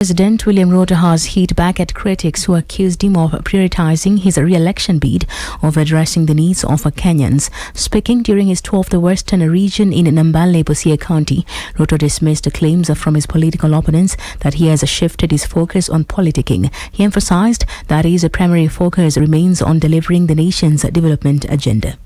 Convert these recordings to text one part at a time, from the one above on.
President William Ruto has hit back at critics who accused him of prioritizing his re-election bid over addressing the needs of Kenyans. Speaking during his tour of the Western region in Nambale, Busia County, Ruto dismissed the claims from his political opponents that he has shifted his focus on politicking. He emphasized that his primary focus remains on delivering the nation's development agenda.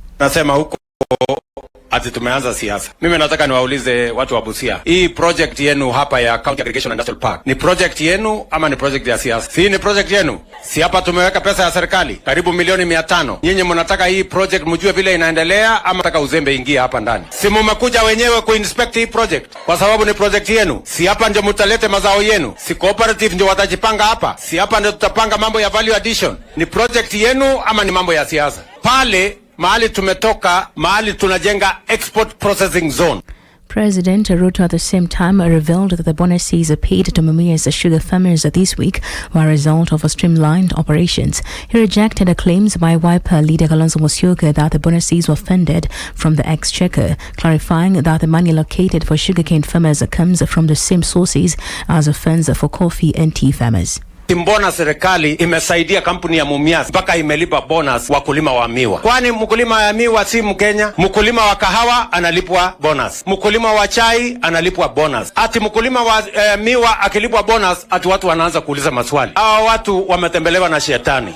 Ati tumeanza siasa. Mimi nataka niwaulize watu wa Busia. Hii project yenu hapa ya County Aggregation Industrial Park ni project yenu ama ni project ya siasa? Si ni project yenu? Si hapa tumeweka pesa ya serikali karibu milioni 500. Nyinyi mnataka hii project mjue vile inaendelea ama nataka uzembe ingia hapa ndani? Si mmekuja wenyewe kuinspect hii project kwa sababu ni project yenu? Si hapa ndio mtalete mazao yenu? Si cooperative ndio watajipanga hapa? Si hapa ndio tutapanga mambo ya value addition? Ni project yenu ama ni mambo ya siasa? Pale mahali tumetoka, mahali tunajenga export processing zone. President Ruto at the same time revealed that the bonuses paid to Mumias sugar farmers this week were a result of streamlined operations. He rejected claims by Wiper leader Kalonzo Musyoka that the bonuses were funded from the exchequer, clarifying that the money allocated for sugarcane farmers comes from the same sources as the funds for coffee and tea farmers. Mbona serikali imesaidia kampuni ya Mumias mpaka imelipa bonus wakulima wa miwa? Kwani mkulima wa miwa si Mkenya? Mkulima wa kahawa analipwa bonus, mkulima wa chai analipwa bonus. Ati mkulima wa miwa akilipwa bonus, ati watu wanaanza kuuliza maswali. Hawa watu wametembelewa na shetani.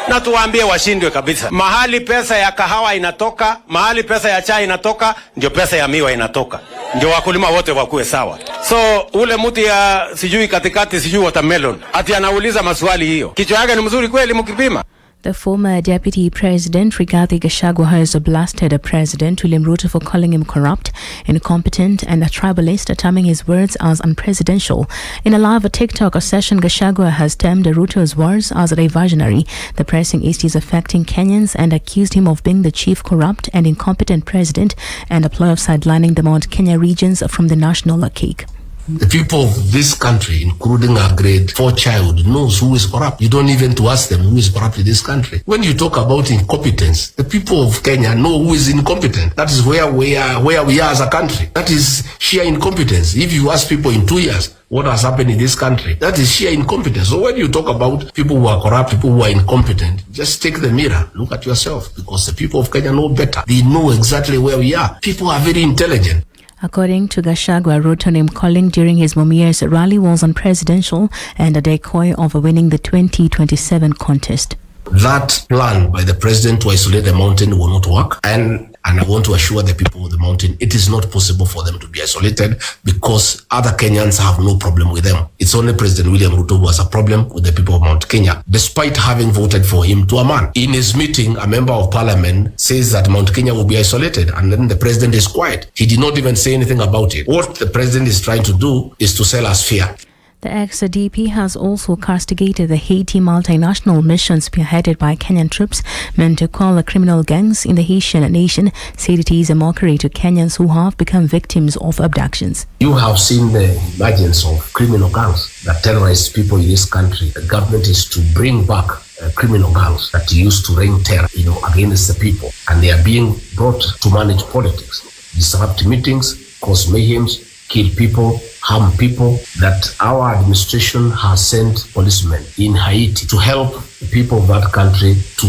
Na tuwaambie washindwe kabisa. Mahali pesa ya kahawa inatoka, mahali pesa ya chai inatoka, ndio pesa ya miwa inatoka. Ndio wakulima wote wakuwe sawa. So ule mtu ya sijui katikati sijui watermelon, ati anauliza maswali hiyo. Kichwa yake ni mzuri kweli mkipima? The former Deputy President Gachagua has blasted President William Ruto for calling him corrupt, incompetent and a tribalist, terming his words as unpresidential. In a live TikTok session, Gachagua has termed Ruto's words as diversionary. The pressing issues affecting Kenyans and accused him of being the chief corrupt and incompetent president and a ploy of sidelining the Mount Kenya regions from the national cake. The people of this country, including our grade 4 child, knows who is corrupt. You don't even to ask them who is corrupt in this country. When you talk about incompetence, the people of Kenya know who is incompetent. That is where we are as a country. That is sheer incompetence. If you ask people in 2 years what has happened in this country, that is sheer incompetence. So when you talk about people who are corrupt, people who are incompetent, just take the mirror, look at yourself, because the people of Kenya know better. They know exactly where we are. People are very intelligent. According to Gachagua, Ruto name calling during his Mumias rally was unpresidential and a decoy of winning the 2027 contest. That plan by the president to isolate the mountain will not work, and I want to assure the people of the mountain it is not possible for them to be isolated because other Kenyans have no problem with them. It's only President William Ruto who has a problem with the people of Mount Kenya, despite having voted for him to a man. In his meeting, a member of parliament says that Mount Kenya will be isolated, and then the president is quiet. He did not even say anything about it. What the president is trying to do is to sell us fear. The ex-DP has also castigated the Haiti multinational mission spearheaded by Kenyan troops meant to quell the criminal gangs in the Haitian nation, said it is a mockery to Kenyans who have become victims of abductions. You have seen the emergence of criminal gangs that terrorize people in this country. The government is to bring back criminal gangs that used to reign terror, against the people, and they are being brought to manage politics, disrupt meetings, cause mayhem, kill people, harm people. That our administration has sent policemen in Haiti to help the people of that country to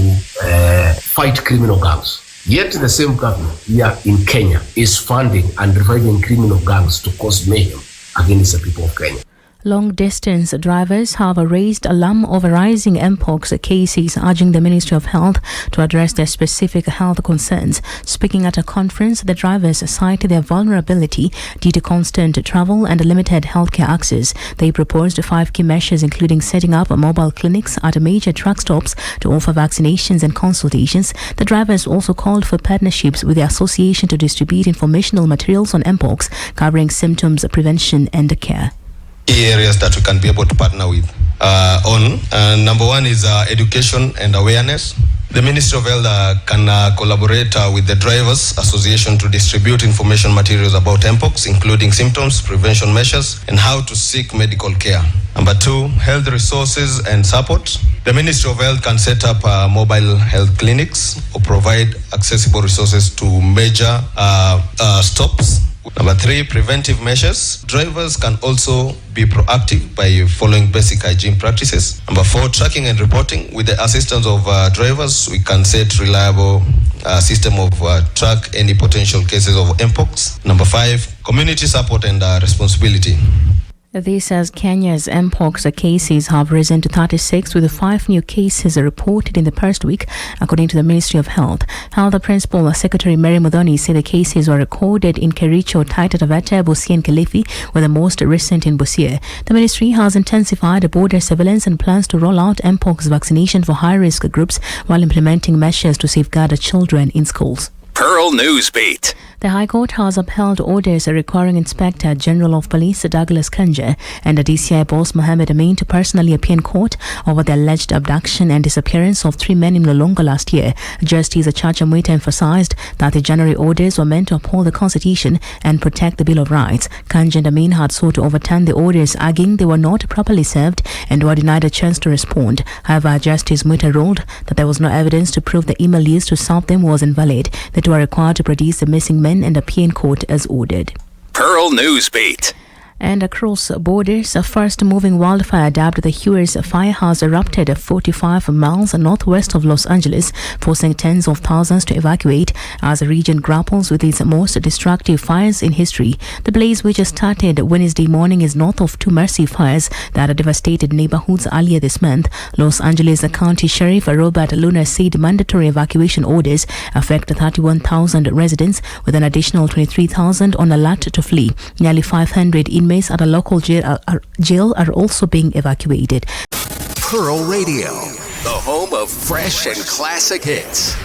fight criminal gangs. Yet the same government here in Kenya is funding and reviving criminal gangs to cause mayhem against the people of Kenya. Long-distance drivers have raised alarm over rising Mpox cases, urging the Ministry of Health to address their specific health concerns. Speaking at a conference, the drivers cite their vulnerability due to constant travel and limited healthcare access. They proposed 5 key measures, including setting up mobile clinics at major truck stops to offer vaccinations and consultations. The drivers also called for partnerships with the association to distribute informational materials on Mpox, covering symptoms, prevention and care. Key areas that we can be able to partner with number one is education and awareness. The Ministry of Health can collaborate with the Drivers Association to distribute information materials about Mpox, including symptoms, prevention measures, and how to seek medical care. Number 2, health resources and support. The Ministry of Health can set up mobile health clinics or provide accessible resources to major stops Number 3, preventive measures. Drivers can also be proactive by following basic hygiene practices. Number 4, tracking and reporting. With the assistance of drivers, we can set reliable system of track any potential cases of mpox. Number 5, community support and responsibility. This as Kenya's mpox cases have risen to 36, with 5 new cases reported in the first week, according to the Ministry of Health. Health Principal Secretary Mary Muthoni said the cases were recorded in Kericho, Taita Taveta, Busia and Kilifi, with the most recent in Busia. The ministry has intensified border surveillance and plans to roll out mpox vaccination for high-risk groups while implementing measures to safeguard children in schools. Pearl Newsbeat. The High Court has upheld orders requiring Inspector General of Police Douglas Kanja and DCI boss Mohammed Amin to personally appear in court over the alleged abduction and disappearance of 3 men in Lolonga last year. Justice Chacha Mwita emphasized that the January orders were meant to uphold the Constitution and protect the Bill of Rights. Kanja and Amin had sought to overturn the orders, arguing they were not properly served and were denied a chance to respond. However, Justice Mwita ruled that there was no evidence to prove the email used to serve them was invalid. The two were required to produce the missing men and appear in court as ordered. Pearl Newsbeat. And across borders, a fast-moving wildfire dubbed the Hewers Fire has erupted 45 miles northwest of Los Angeles, forcing tens of thousands to evacuate as the region grapples with its most destructive fires in history. The blaze, which started Wednesday morning, is north of 2 massive fires that devastated neighborhoods earlier this month. Los Angeles County Sheriff Robert Luna said mandatory evacuation orders affect 31,000 residents, with an additional 23,000 on alert to flee. Nearly 500 inmates at a local jail are also being evacuated. Pearl Radio, the home of fresh and classic hits.